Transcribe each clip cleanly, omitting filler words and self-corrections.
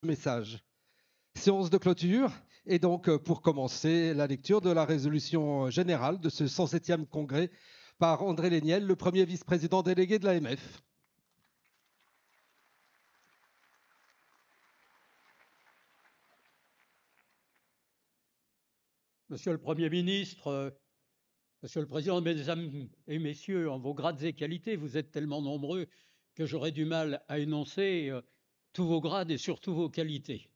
message. Séance de clôture et donc pour commencer la lecture de la résolution générale de ce 107e congrès par André Léniel, le premier vice-président délégué de l'AMF. Monsieur le Premier ministre, Monsieur le Président, Mesdames et Messieurs, en vos grades et qualités, vous êtes tellement nombreux que j'aurais du mal à énoncer tous vos grades et surtout vos qualités.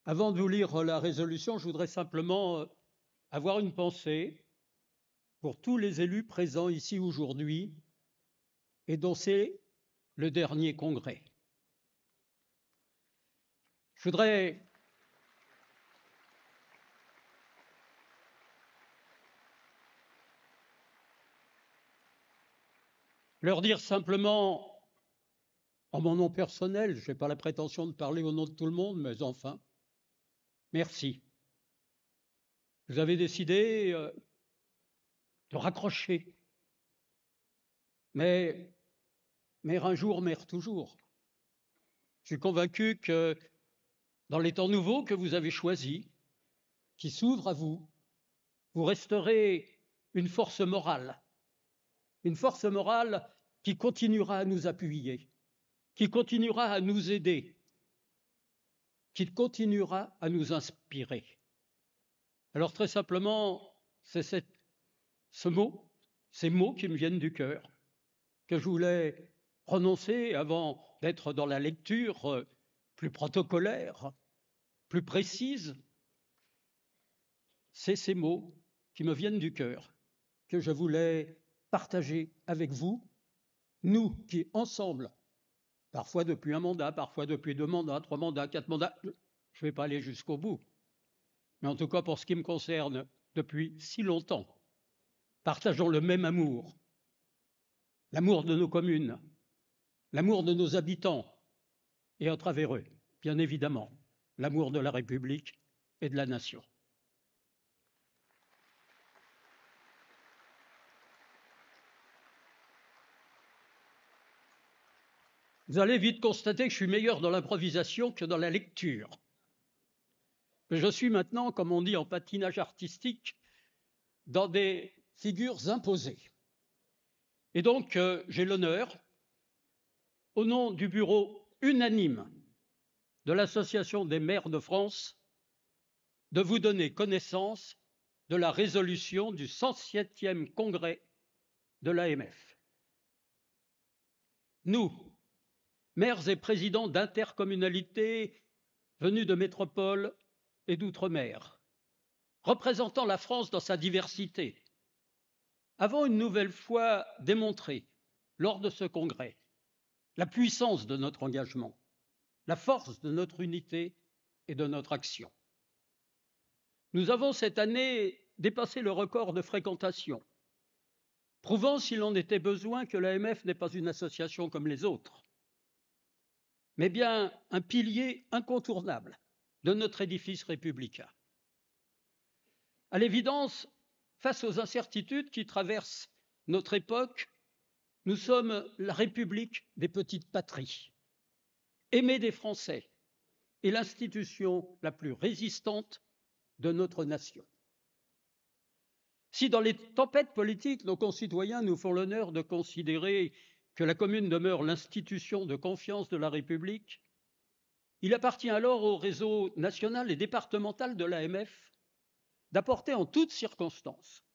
Avant de vous lire la résolution, je voudrais simplement avoir une pensée pour tous les élus présents ici aujourd'hui et dont c'est le dernier congrès. Je voudrais leur dire simplement, en mon nom personnel, je n'ai pas la prétention de parler au nom de tout le monde, mais enfin, merci. Vous avez décidé de raccrocher. Mais un jour, mère toujours. Je suis convaincu que dans les temps nouveaux que vous avez choisis, qui s'ouvrent à vous, vous resterez une force morale qui continuera à nous appuyer, qui continuera à nous aider, qui continuera à nous inspirer. Alors très simplement, c'est ces mots qui me viennent du cœur, que je voulais prononcer avant d'être dans la lecture plus protocolaire, plus précise. C'est ces mots qui me viennent du cœur que je voulais partager avec vous, nous qui ensemble, parfois depuis un mandat, parfois depuis 2 mandats, 3 mandats, 4 mandats, je ne vais pas aller jusqu'au bout, mais en tout cas pour ce qui me concerne, depuis si longtemps, partageons le même amour, l'amour de nos communes, l'amour de nos habitants et à travers eux, bien évidemment, l'amour de la République et de la nation. Vous allez vite constater que je suis meilleur dans l'improvisation que dans la lecture. Je suis maintenant, comme on dit en patinage artistique, dans des figures imposées. Et donc, j'ai l'honneur, au nom du bureau unanime de l'Association des maires de France, de vous donner connaissance de la résolution du 107e congrès de l'AMF. Nous, maires et présidents d'intercommunalités venus de métropole et d'outre-mer, représentant la France dans sa diversité, avons une nouvelle fois démontré, lors de ce congrès, la puissance de notre engagement, la force de notre unité et de notre action. Nous avons cette année dépassé le record de fréquentation, prouvant s'il en était besoin que l'AMF n'est pas une association comme les autres, mais bien un pilier incontournable de notre édifice républicain. À l'évidence, face aux incertitudes qui traversent notre époque, nous sommes la République des petites patries, aimée des Français et l'institution la plus résistante de notre nation. Si dans les tempêtes politiques, nos concitoyens nous font l'honneur de considérer que la commune demeure l'institution de confiance de la République, il appartient alors au réseau national et départemental de l'AMF d'apporter en toutes circonstances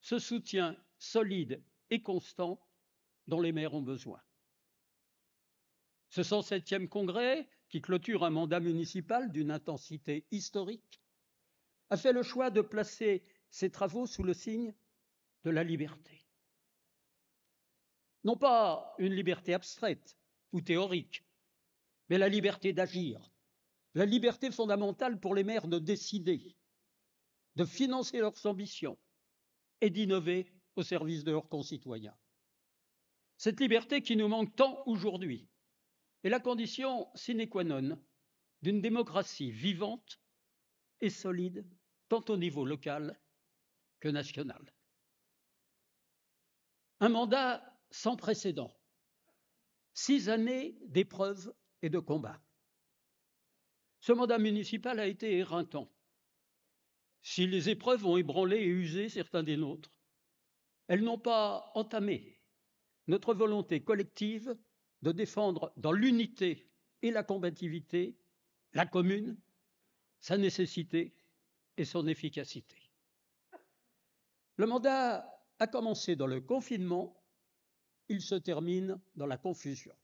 ce soutien solide et constant dont les maires ont besoin. Ce 107e congrès, qui clôture un mandat municipal d'une intensité historique, a fait le choix de placer ses travaux sous le signe de la liberté. Non pas une liberté abstraite ou théorique, mais la liberté d'agir, la liberté fondamentale pour les maires de décider, de financer leurs ambitions et d'innover au service de leurs concitoyens. Cette liberté qui nous manque tant aujourd'hui est la condition sine qua non d'une démocratie vivante et solide, tant au niveau local que national. Un mandat sans précédent, 6 années d'épreuves et de combats. Ce mandat municipal a été éreintant. Si les épreuves ont ébranlé et usé certains des nôtres, elles n'ont pas entamé notre volonté collective de défendre dans l'unité et la combativité la commune, sa nécessité et son efficacité. Le mandat a commencé dans le confinement, il se termine dans la confusion.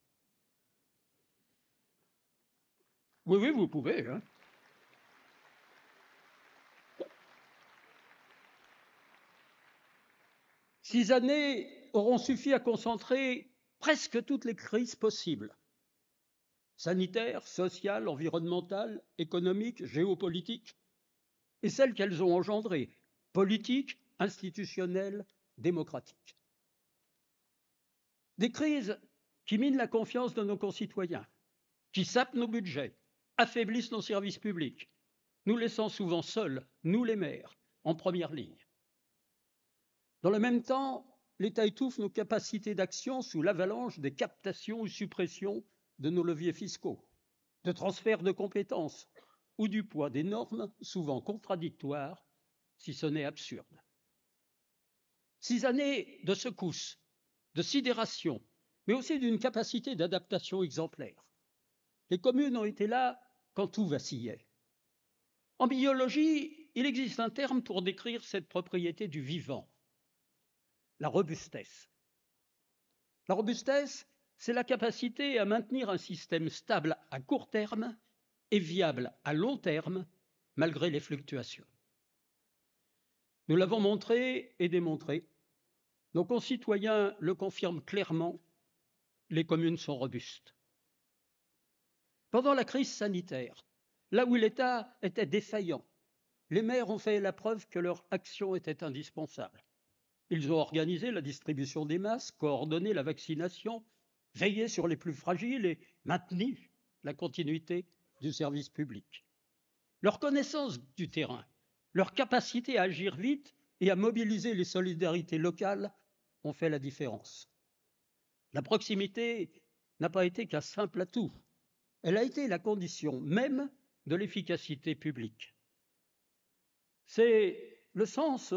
Oui, vous pouvez. 6 années auront suffi à concentrer presque toutes les crises possibles. Sanitaires, sociales, environnementales, économiques, géopolitiques, et celles qu'elles ont engendrées, politiques, institutionnelles, démocratiques. Des crises qui minent la confiance de nos concitoyens, qui sapent nos budgets, affaiblissent nos services publics, nous laissant souvent seuls, nous les maires, en première ligne. Dans le même temps, l'État étouffe nos capacités d'action sous l'avalanche des captations ou suppressions de nos leviers fiscaux, de transferts de compétences ou du poids des normes souvent contradictoires, si ce n'est absurdes. 6 années de secousses, de sidération, mais aussi d'une capacité d'adaptation exemplaire. Les communes ont été là quand tout vacillait. En biologie, il existe un terme pour décrire cette propriété du vivant, la robustesse. La robustesse, c'est la capacité à maintenir un système stable à court terme et viable à long terme, malgré les fluctuations. Nous l'avons montré et démontré. Nos concitoyens le confirment clairement, les communes sont robustes. Pendant la crise sanitaire, là où l'État était défaillant, les maires ont fait la preuve que leur action était indispensable. Ils ont organisé la distribution des masques, coordonné la vaccination, veillé sur les plus fragiles et maintenu la continuité du service public. Leur connaissance du terrain, leur capacité à agir vite et à mobiliser les solidarités locales ont fait la différence. La proximité n'a pas été qu'un simple atout, elle a été la condition même de l'efficacité publique. C'est le sens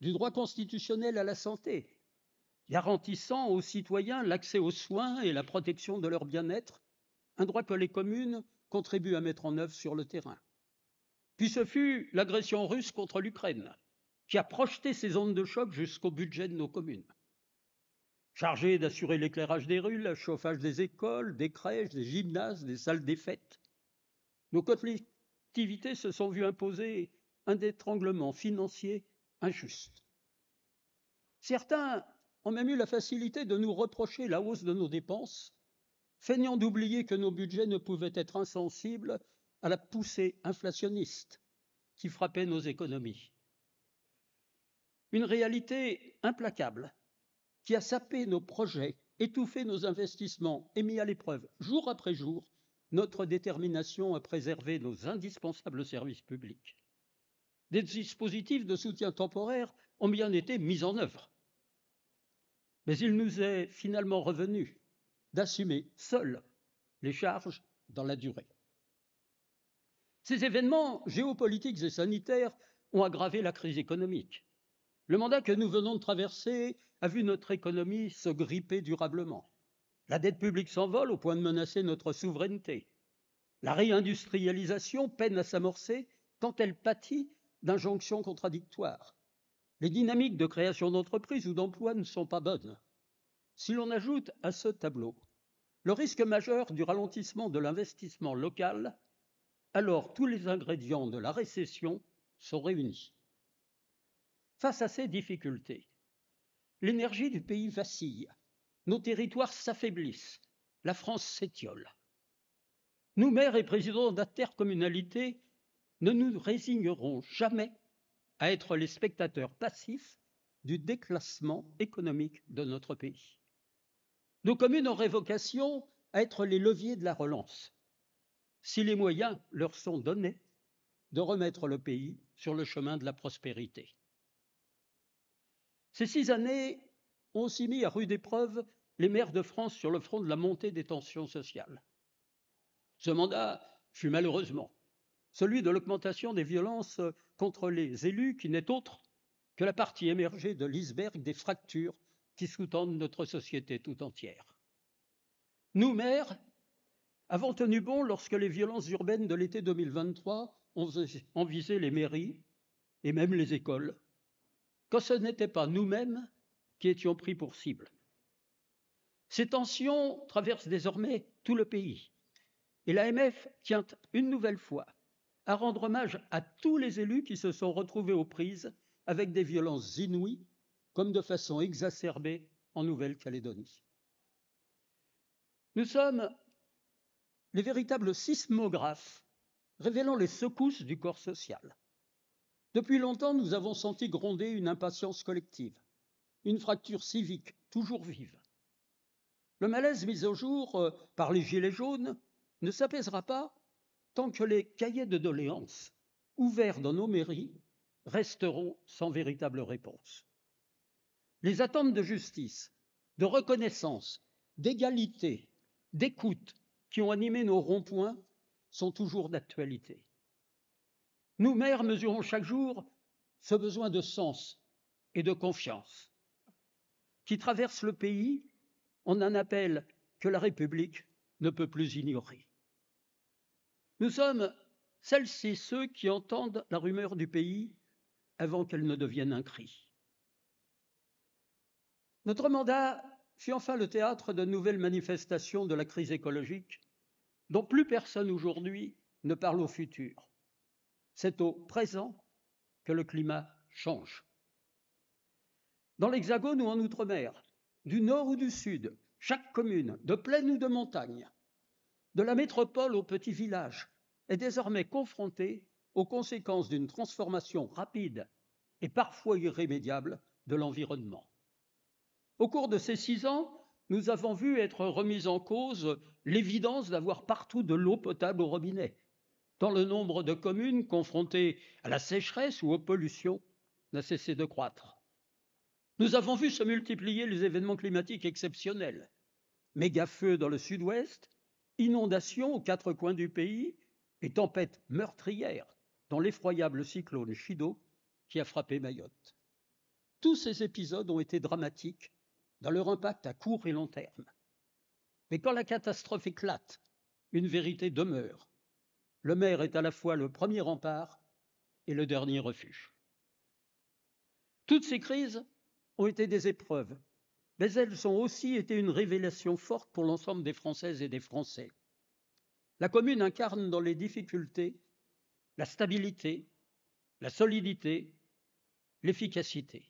du droit constitutionnel à la santé, garantissant aux citoyens l'accès aux soins et la protection de leur bien-être, un droit que les communes contribuent à mettre en œuvre sur le terrain. Puis ce fut l'agression russe contre l'Ukraine, qui a projeté ses ondes de choc jusqu'au budget de nos communes. Chargées d'assurer l'éclairage des rues, le chauffage des écoles, des crèches, des gymnases, des salles des fêtes, nos collectivités se sont vues imposer un étranglement financier injuste. Certains ont même eu la facilité de nous reprocher la hausse de nos dépenses, feignant d'oublier que nos budgets ne pouvaient être insensibles à la poussée inflationniste qui frappait nos économies. Une réalité implacable qui a sapé nos projets, étouffé nos investissements et mis à l'épreuve, jour après jour, notre détermination à préserver nos indispensables services publics. Des dispositifs de soutien temporaire ont bien été mis en œuvre. Mais il nous est finalement revenu d'assumer seuls les charges dans la durée. Ces événements géopolitiques et sanitaires ont aggravé la crise économique. Le mandat que nous venons de traverser a vu notre économie se gripper durablement. La dette publique s'envole au point de menacer notre souveraineté. La réindustrialisation peine à s'amorcer tant elle pâtit d'injonctions contradictoires. Les dynamiques de création d'entreprises ou d'emplois ne sont pas bonnes. Si l'on ajoute à ce tableau le risque majeur du ralentissement de l'investissement local, alors tous les ingrédients de la récession sont réunis. Face à ces difficultés, l'énergie du pays vacille, nos territoires s'affaiblissent, la France s'étiole. Nous, maires et présidents d'intercommunalités, ne nous résignerons jamais à être les spectateurs passifs du déclassement économique de notre pays. Nos communes auraient vocation à être les leviers de la relance, si les moyens leur sont donnés de remettre le pays sur le chemin de la prospérité. Ces 6 années ont aussi mis à rude épreuve les maires de France sur le front de la montée des tensions sociales. Ce mandat fut malheureusement celui de l'augmentation des violences contre les élus, qui n'est autre que la partie émergée de l'iceberg des fractures qui sous-tendent notre société tout entière. Nous, maires, avons tenu bon lorsque les violences urbaines de l'été 2023 ont visé les mairies et même les écoles, quand ce n'était pas nous-mêmes qui étions pris pour cible. Ces tensions traversent désormais tout le pays et l'AMF tient une nouvelle fois à rendre hommage à tous les élus qui se sont retrouvés aux prises avec des violences inouïes, comme de façon exacerbée en Nouvelle-Calédonie. Nous sommes les véritables sismographes révélant les secousses du corps social. Depuis longtemps, nous avons senti gronder une impatience collective, une fracture civique toujours vive. Le malaise mis au jour par les Gilets jaunes ne s'apaisera pas tant que les cahiers de doléances ouverts dans nos mairies resteront sans véritable réponse. Les attentes de justice, de reconnaissance, d'égalité, d'écoute qui ont animé nos ronds-points sont toujours d'actualité. Nous, maires, mesurons chaque jour ce besoin de sens et de confiance qui traverse le pays en un appel que la République ne peut plus ignorer. Nous sommes celles et ceux qui entendent la rumeur du pays avant qu'elle ne devienne un cri. Notre mandat fut enfin le théâtre de nouvelles manifestations de la crise écologique dont plus personne aujourd'hui ne parle au futur. C'est au présent que le climat change. Dans l'Hexagone ou en Outre-mer, du nord ou du sud, chaque commune, de plaine ou de montagne, de la métropole au petit village, est désormais confrontée aux conséquences d'une transformation rapide et parfois irrémédiable de l'environnement. Au cours de ces 6 ans, nous avons vu être remise en cause l'évidence d'avoir partout de l'eau potable au robinet, tant le nombre de communes confrontées à la sécheresse ou aux pollutions n'a cessé de croître. Nous avons vu se multiplier les événements climatiques exceptionnels, méga-feux dans le sud-ouest, inondations aux 4 coins du pays et tempêtes meurtrières dans l'effroyable cyclone Chido qui a frappé Mayotte. Tous ces épisodes ont été dramatiques dans leur impact à court et long terme. Mais quand la catastrophe éclate, une vérité demeure. Le maire est à la fois le premier rempart et le dernier refuge. Toutes ces crises ont été des épreuves, mais elles ont aussi été une révélation forte pour l'ensemble des Françaises et des Français. La commune incarne dans les difficultés la stabilité, la solidité, l'efficacité.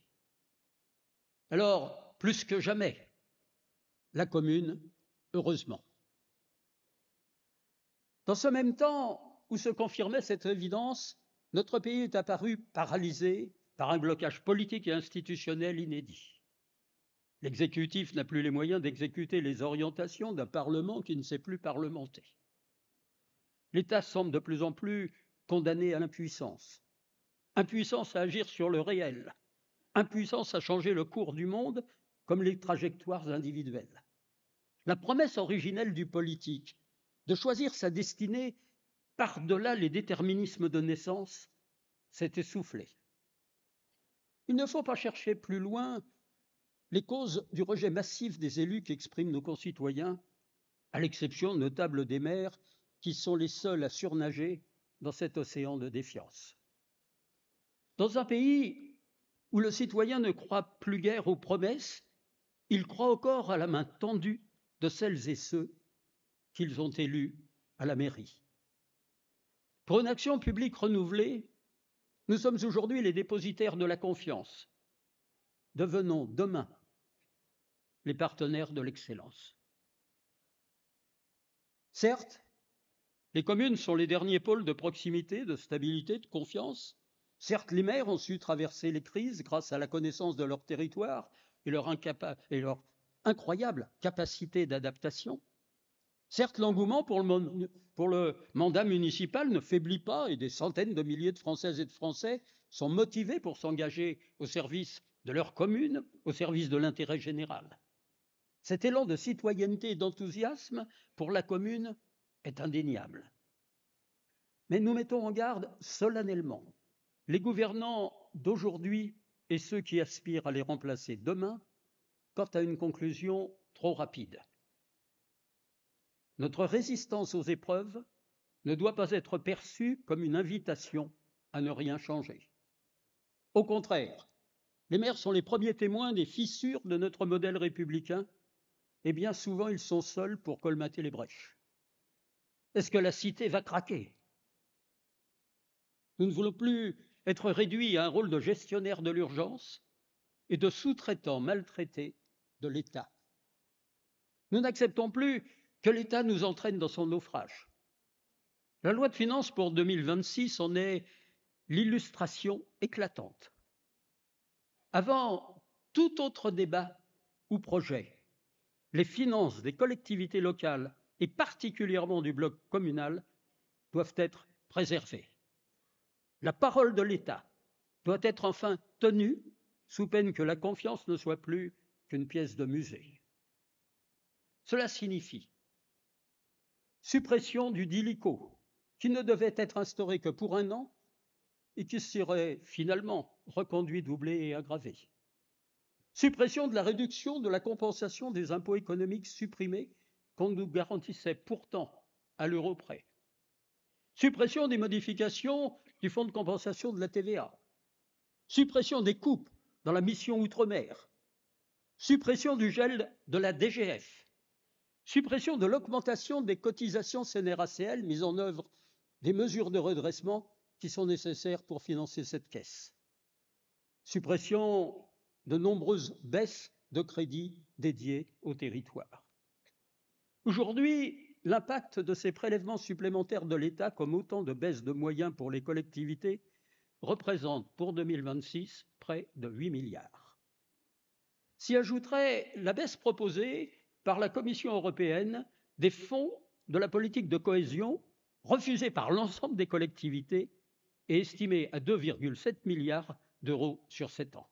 Alors, plus que jamais, la commune, heureusement. Dans ce même temps où se confirmait cette évidence, notre pays est apparu paralysé par un blocage politique et institutionnel inédit. L'exécutif n'a plus les moyens d'exécuter les orientations d'un Parlement qui ne sait plus parlementer. L'État semble de plus en plus condamné à l'impuissance. Impuissance à agir sur le réel, impuissance à changer le cours du monde comme les trajectoires individuelles. La promesse originelle du politique de choisir sa destinée par-delà les déterminismes de naissance s'est essoufflée. Il ne faut pas chercher plus loin les causes du rejet massif des élus qu'expriment nos concitoyens, à l'exception notable des maires qui sont les seuls à surnager dans cet océan de défiance. Dans un pays où le citoyen ne croit plus guère aux promesses, il croit encore à la main tendue de celles et ceux qu'ils ont élus à la mairie. Pour une action publique renouvelée, nous sommes aujourd'hui les dépositaires de la confiance. Devenons demain les partenaires de l'excellence. Certes, les communes sont les derniers pôles de proximité, de stabilité, de confiance. Certes, les maires ont su traverser les crises grâce à la connaissance de leur territoire et leur incroyable capacité d'adaptation. Certes, l'engouement pour le mandat municipal ne faiblit pas et des centaines de milliers de Françaises et de Français sont motivés pour s'engager au service de leur commune, au service de l'intérêt général. Cet élan de citoyenneté et d'enthousiasme pour la commune est indéniable. Mais nous mettons en garde solennellement les gouvernants d'aujourd'hui et ceux qui aspirent à les remplacer demain quant à une conclusion trop rapide. Notre résistance aux épreuves ne doit pas être perçue comme une invitation à ne rien changer. Au contraire, les maires sont les premiers témoins des fissures de notre modèle républicain et bien souvent ils sont seuls pour colmater les brèches. Est-ce que la cité va craquer ? Nous ne voulons plus être réduits à un rôle de gestionnaire de l'urgence et de sous-traitants maltraités de l'État. Nous n'acceptons plus que l'État nous entraîne dans son naufrage. La loi de finances pour 2026 en est l'illustration éclatante. Avant tout autre débat ou projet, les finances des collectivités locales et particulièrement du bloc communal doivent être préservées. La parole de l'État doit être enfin tenue sous peine que la confiance ne soit plus qu'une pièce de musée. Cela signifie suppression du DILICO, qui ne devait être instauré que pour 1 an et qui serait finalement reconduit, doublé et aggravé. Suppression de la réduction de la compensation des impôts économiques supprimés qu'on nous garantissait pourtant à l'euro près. Suppression des modifications du fonds de compensation de la TVA. Suppression des coupes dans la mission Outre-mer. Suppression du gel de la DGF. Suppression de l'augmentation des cotisations CNRACL, mise en œuvre des mesures de redressement qui sont nécessaires pour financer cette caisse. Suppression de nombreuses baisses de crédits dédiés au territoire. Aujourd'hui, l'impact de ces prélèvements supplémentaires de l'État, comme autant de baisses de moyens pour les collectivités, représente pour 2026 près de 8 milliards. S'y ajouterait la baisse proposée par la Commission européenne des fonds de la politique de cohésion, refusés par l'ensemble des collectivités et estimés à 2,7 milliards d'euros sur 7 ans.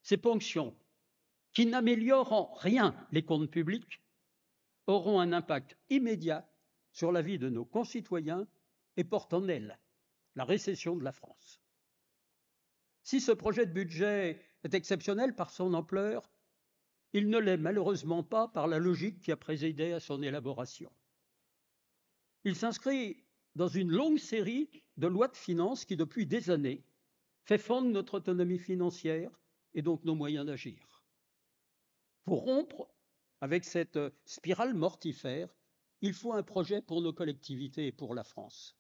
Ces ponctions, qui n'améliorent en rien les comptes publics, auront un impact immédiat sur la vie de nos concitoyens et portent en elles la récession de la France. Si ce projet de budget est exceptionnel par son ampleur, il ne l'est malheureusement pas par la logique qui a présidé à son élaboration. Il s'inscrit dans une longue série de lois de finances qui, depuis des années, fait fondre notre autonomie financière et donc nos moyens d'agir. Pour rompre avec cette spirale mortifère, il faut un projet pour nos collectivités et pour la France.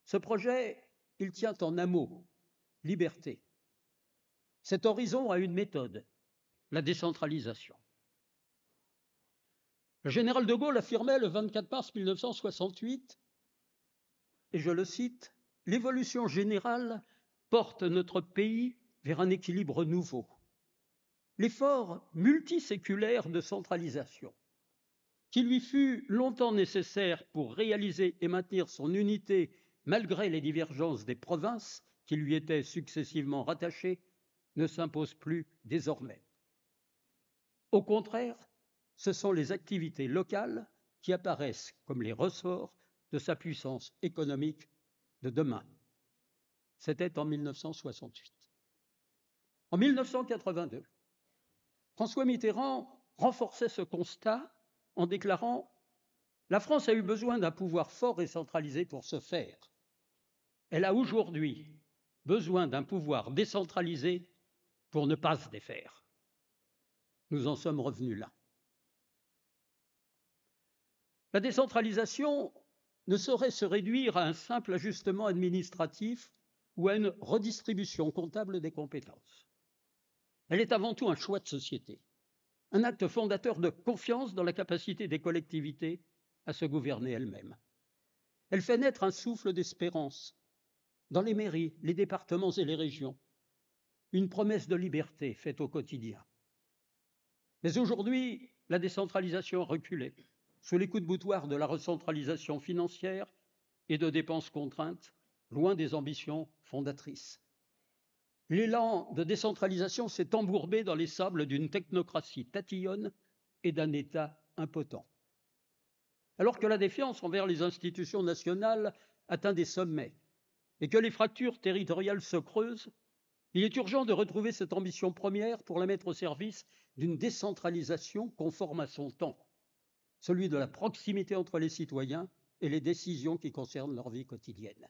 Ce projet, il tient en un mot, liberté. Cet horizon a une méthode, la décentralisation. Le général de Gaulle affirmait le 24 mars 1968, et je le cite, « L'évolution générale porte notre pays vers un équilibre nouveau. L'effort multiséculaire de centralisation, qui lui fut longtemps nécessaire pour réaliser et maintenir son unité malgré les divergences des provinces qui lui étaient successivement rattachées, ne s'impose plus désormais. Au contraire, ce sont les activités locales qui apparaissent comme les ressorts de sa puissance économique de demain. » C'était en 1968. En 1982, François Mitterrand renforçait ce constat en déclarant « La France a eu besoin d'un pouvoir fort et centralisé pour se faire. Elle a aujourd'hui besoin d'un pouvoir décentralisé pour ne pas se défaire. » Nous en sommes revenus là. La décentralisation ne saurait se réduire à un simple ajustement administratif ou à une redistribution comptable des compétences. Elle est avant tout un choix de société, un acte fondateur de confiance dans la capacité des collectivités à se gouverner elles-mêmes. Elle fait naître un souffle d'espérance dans les mairies, les départements et les régions, une promesse de liberté faite au quotidien. Mais aujourd'hui, la décentralisation a reculé sous les coups de boutoir de la recentralisation financière et de dépenses contraintes, loin des ambitions fondatrices. L'élan de décentralisation s'est embourbé dans les sables d'une technocratie tatillonne et d'un État impotent. Alors que la défiance envers les institutions nationales atteint des sommets et que les fractures territoriales se creusent, il est urgent de retrouver cette ambition première pour la mettre au service d'une décentralisation conforme à son temps, celui de la proximité entre les citoyens et les décisions qui concernent leur vie quotidienne.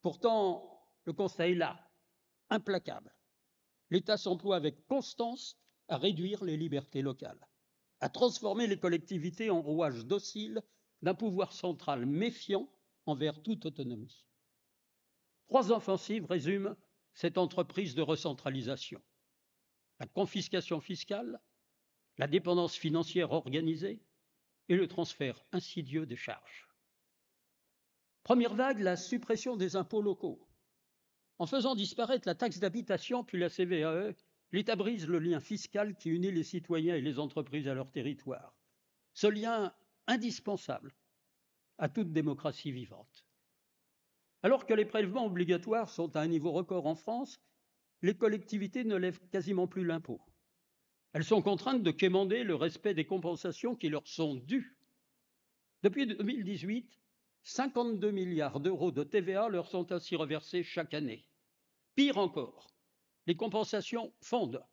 Pourtant, le constat est là, implacable. L'État s'emploie avec constance à réduire les libertés locales, à transformer les collectivités en rouages dociles d'un pouvoir central méfiant envers toute autonomie. 3 offensives résument cette entreprise de recentralisation: la confiscation fiscale, la dépendance financière organisée et le transfert insidieux des charges. Première vague, la suppression des impôts locaux. En faisant disparaître la taxe d'habitation puis la CVAE, l'État brise le lien fiscal qui unit les citoyens et les entreprises à leur territoire. Ce lien indispensable à toute démocratie vivante. Alors que les prélèvements obligatoires sont à un niveau record en France, les collectivités ne lèvent quasiment plus l'impôt. Elles sont contraintes de quémander le respect des compensations qui leur sont dues. Depuis 2018, 52 milliards d'euros de TVA leur sont ainsi reversés chaque année. Pire encore, les compensations fondent.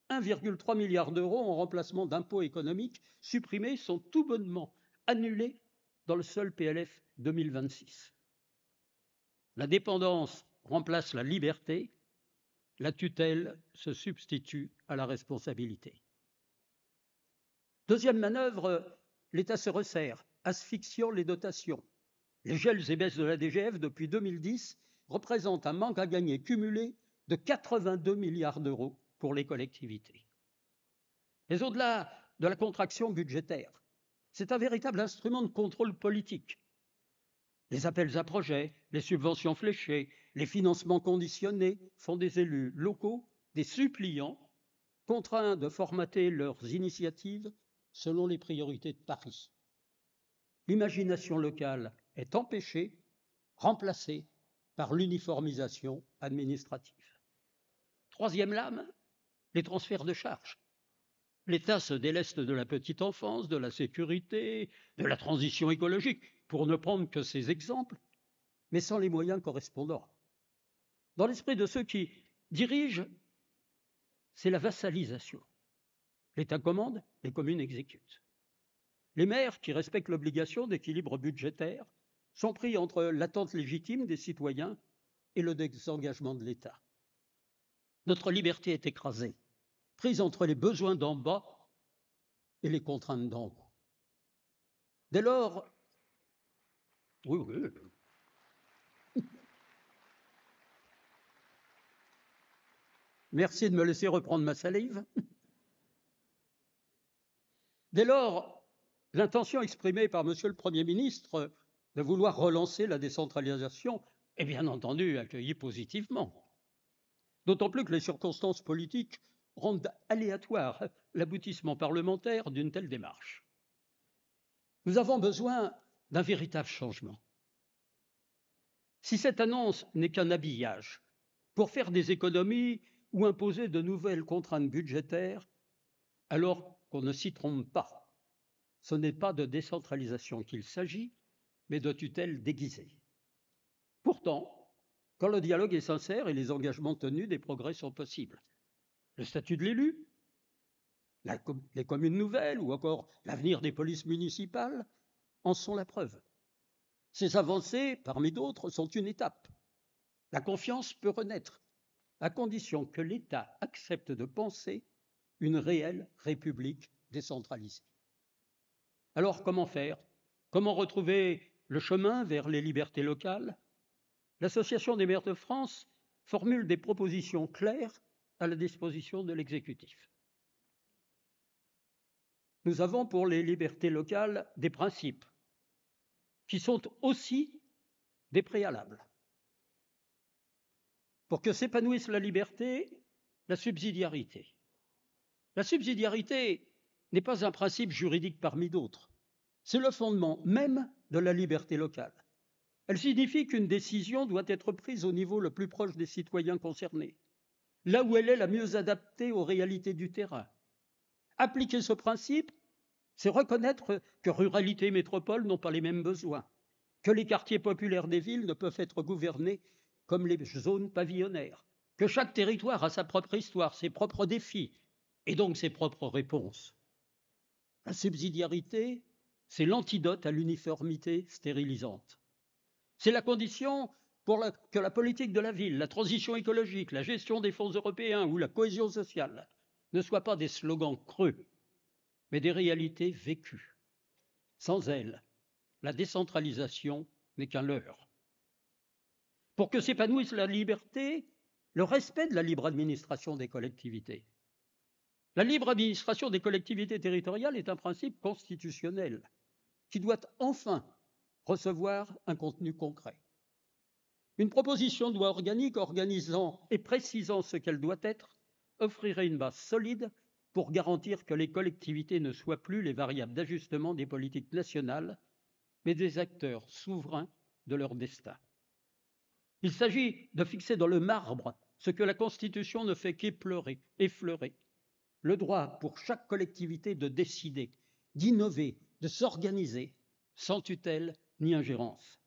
1,3 milliard d'euros en remplacement d'impôts économiques supprimés sont tout bonnement annulés dans le seul PLF 2026. La dépendance remplace la liberté, la tutelle se substitue à la responsabilité. Deuxième manœuvre, l'État se resserre, asphyxiant les dotations. Les gels et baisses de la DGF depuis 2010 représentent un manque à gagner cumulé de 82 milliards d'euros pour les collectivités. Mais au-delà de la contraction budgétaire, c'est un véritable instrument de contrôle politique. Les appels à projets, les subventions fléchées, les financements conditionnés font des élus locaux des suppliants contraints de formater leurs initiatives selon les priorités de Paris. L'imagination locale est empêchée, remplacée par l'uniformisation administrative. Troisième lame, les transferts de charges. L'État se déleste de la petite enfance, de la sécurité, de la transition écologique, pour ne prendre que ces exemples, mais sans les moyens correspondants. Dans l'esprit de ceux qui dirigent, c'est la vassalisation. L'État commande, les communes exécutent. Les maires, qui respectent l'obligation d'équilibre budgétaire, sont pris entre l'attente légitime des citoyens et le désengagement de l'État. Notre liberté est écrasée, prise entre les besoins d'en bas et les contraintes d'en haut. Dès lors, merci de me laisser reprendre ma salive. Dès lors, l'intention exprimée par Monsieur le Premier ministre de vouloir relancer la décentralisation est bien entendu accueillie positivement. D'autant plus que les circonstances politiques rendent aléatoire l'aboutissement parlementaire d'une telle démarche. Nous avons besoin d'un véritable changement. Si cette annonce n'est qu'un habillage pour faire des économies ou imposer de nouvelles contraintes budgétaires, alors qu'on ne s'y trompe pas. Ce n'est pas de décentralisation qu'il s'agit, mais de tutelle déguisée. Pourtant, quand le dialogue est sincère et les engagements tenus, des progrès sont possibles. Le statut de l'élu, les communes nouvelles ou encore l'avenir des polices municipales en sont la preuve. Ces avancées, parmi d'autres, sont une étape. La confiance peut renaître, à condition que l'État accepte de penser une réelle république décentralisée. Alors, comment faire? Comment retrouver le chemin vers les libertés locales? L'Association des maires de France formule des propositions claires à la disposition de l'exécutif. Nous avons pour les libertés locales des principes qui sont aussi des préalables. Pour que s'épanouisse la liberté, la subsidiarité. La subsidiarité n'est pas un principe juridique parmi d'autres. C'est le fondement même de la liberté locale. Elle signifie qu'une décision doit être prise au niveau le plus proche des citoyens concernés, là où elle est la mieux adaptée aux réalités du terrain. Appliquer ce principe, c'est reconnaître que ruralité et métropole n'ont pas les mêmes besoins, que les quartiers populaires des villes ne peuvent être gouvernés comme les zones pavillonnaires, que chaque territoire a sa propre histoire, ses propres défis et donc ses propres réponses. La subsidiarité, c'est l'antidote à l'uniformité stérilisante. C'est la condition pour que la politique de la ville, la transition écologique, la gestion des fonds européens ou la cohésion sociale ne soient pas des slogans creux, mais des réalités vécues. Sans elles, la décentralisation n'est qu'un leurre. Pour que s'épanouisse la liberté, le respect de la libre administration des collectivités. La libre administration des collectivités territoriales est un principe constitutionnel qui doit enfin recevoir un contenu concret. Une proposition de loi organique organisant et précisant ce qu'elle doit être offrirait une base solide pour garantir que les collectivités ne soient plus les variables d'ajustement des politiques nationales, mais des acteurs souverains de leur destin. Il s'agit de fixer dans le marbre ce que la Constitution ne fait qu'effleurer, le droit pour chaque collectivité de décider, d'innover, de s'organiser, sans tutelle ni ingérence.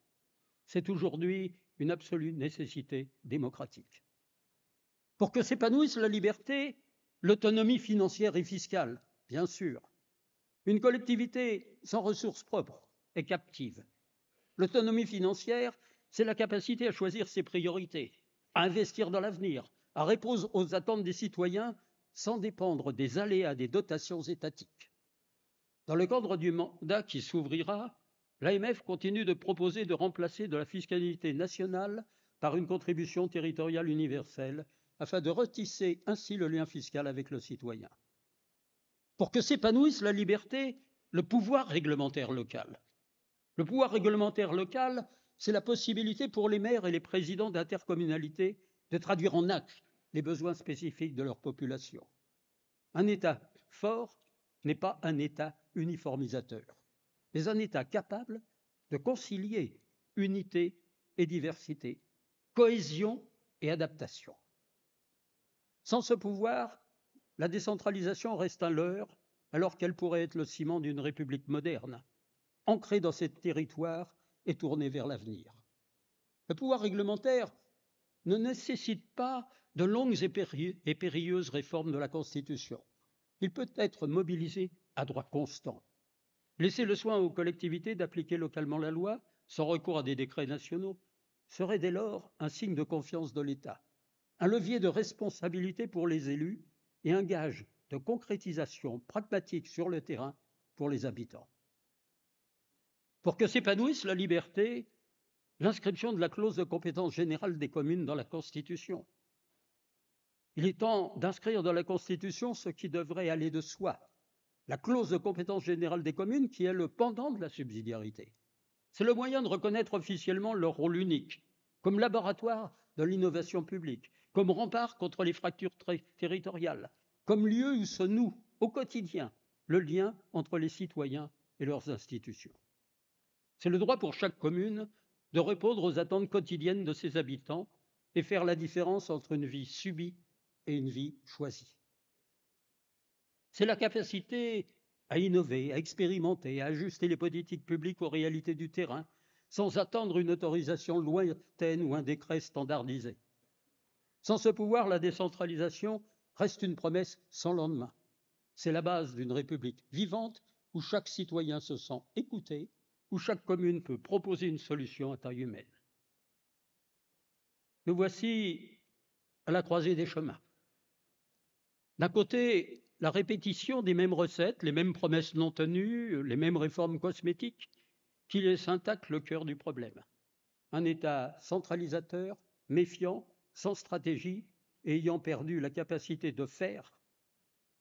C'est aujourd'hui une absolue nécessité démocratique. Pour que s'épanouisse la liberté, l'autonomie financière et fiscale, bien sûr. Une collectivité sans ressources propres est captive. L'autonomie financière, c'est la capacité à choisir ses priorités, à investir dans l'avenir, à répondre aux attentes des citoyens sans dépendre des aléas des dotations étatiques. Dans le cadre du mandat qui s'ouvrira, l'AMF continue de proposer de remplacer de la fiscalité nationale par une contribution territoriale universelle afin de retisser ainsi le lien fiscal avec le citoyen. Pour que s'épanouisse la liberté, le pouvoir réglementaire local. Le pouvoir réglementaire local, c'est la possibilité pour les maires et les présidents d'intercommunalités de traduire en actes les besoins spécifiques de leur population. Un État fort n'est pas un État uniformisateur, mais un État capable de concilier unité et diversité, cohésion et adaptation. Sans ce pouvoir, la décentralisation reste un leurre, alors qu'elle pourrait être le ciment d'une république moderne, ancrée dans ses territoires et tournée vers l'avenir. Le pouvoir réglementaire ne nécessite pas de longues et périlleuses réformes de la Constitution. Il peut être mobilisé à droit constant. Laisser le soin aux collectivités d'appliquer localement la loi, sans recours à des décrets nationaux, serait dès lors un signe de confiance de l'État, un levier de responsabilité pour les élus et un gage de concrétisation pragmatique sur le terrain pour les habitants. Pour que s'épanouisse la liberté, l'inscription de la clause de compétence générale des communes dans la Constitution. Il est temps d'inscrire dans la Constitution ce qui devrait aller de soi, la clause de compétence générale des communes qui est le pendant de la subsidiarité. C'est le moyen de reconnaître officiellement leur rôle unique, comme laboratoire de l'innovation publique, comme rempart contre les fractures territoriales, comme lieu où se noue au quotidien le lien entre les citoyens et leurs institutions. C'est le droit pour chaque commune de répondre aux attentes quotidiennes de ses habitants et faire la différence entre une vie subie et une vie choisie. C'est la capacité à innover, à expérimenter, à ajuster les politiques publiques aux réalités du terrain, sans attendre une autorisation lointaine ou un décret standardisé. Sans ce pouvoir, la décentralisation reste une promesse sans lendemain. C'est la base d'une république vivante où chaque citoyen se sent écouté, où chaque commune peut proposer une solution à taille humaine. Nous voici à la croisée des chemins. D'un côté, la répétition des mêmes recettes, les mêmes promesses non tenues, les mêmes réformes cosmétiques qui laissent intact le cœur du problème. Un État centralisateur, méfiant, sans stratégie et ayant perdu la capacité de faire,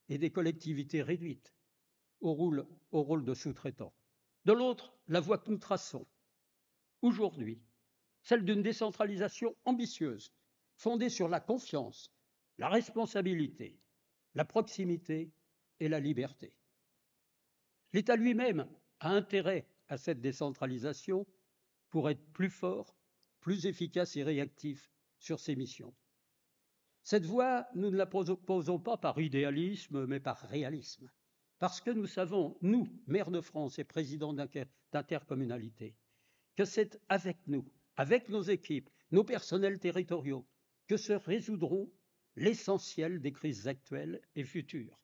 et des collectivités réduites au rôle de sous-traitants. De l'autre, la voie que nous traçons aujourd'hui, celle d'une décentralisation ambitieuse, fondée sur la confiance, la responsabilité, la proximité et la liberté. L'État lui-même a intérêt à cette décentralisation pour être plus fort, plus efficace et réactif sur ses missions. Cette voie, nous ne la proposons pas par idéalisme, mais par réalisme. Parce que nous savons, nous, maires de France et présidents d'intercommunalités, que c'est avec nous, avec nos équipes, nos personnels territoriaux, que se résoudront l'essentiel des crises actuelles et futures.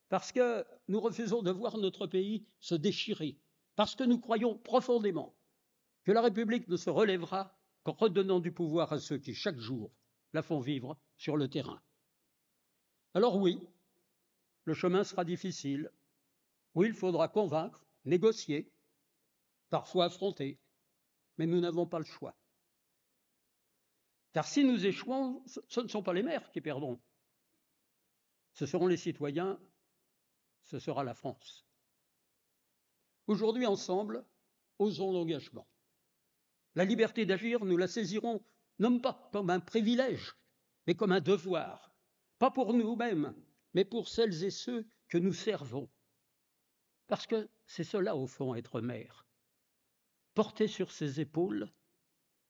Parce que nous refusons de voir notre pays se déchirer, parce que nous croyons profondément que la République ne se relèvera qu'en redonnant du pouvoir à ceux qui, chaque jour, la font vivre sur le terrain. Alors oui, le chemin sera difficile. Oui, il faudra convaincre, négocier, parfois affronter, mais nous n'avons pas le choix. Car si nous échouons, ce ne sont pas les maires qui perdront. Ce seront les citoyens, ce sera la France. Aujourd'hui, ensemble, osons l'engagement. La liberté d'agir, nous la saisirons non pas comme un privilège, mais comme un devoir. Pas pour nous-mêmes, mais pour celles et ceux que nous servons. Parce que c'est cela, au fond, être maire. Porter sur ses épaules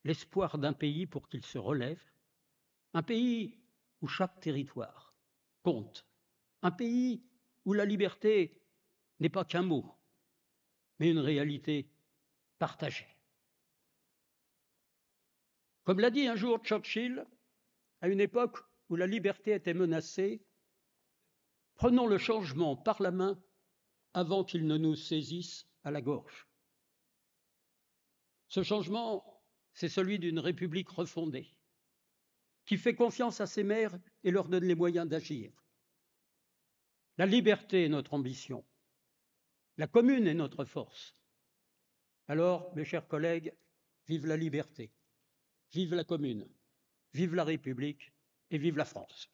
l'espoir d'un pays pour qu'il se relève, un pays où chaque territoire compte, un pays où la liberté n'est pas qu'un mot, mais une réalité partagée. Comme l'a dit un jour Churchill, à une époque où la liberté était menacée, prenons le changement par la main avant qu'il ne nous saisisse à la gorge. Ce changement, c'est celui d'une République refondée, qui fait confiance à ses maires et leur donne les moyens d'agir. La liberté est notre ambition. La commune est notre force. Alors, mes chers collègues, vive la liberté, vive la commune, vive la République et vive la France.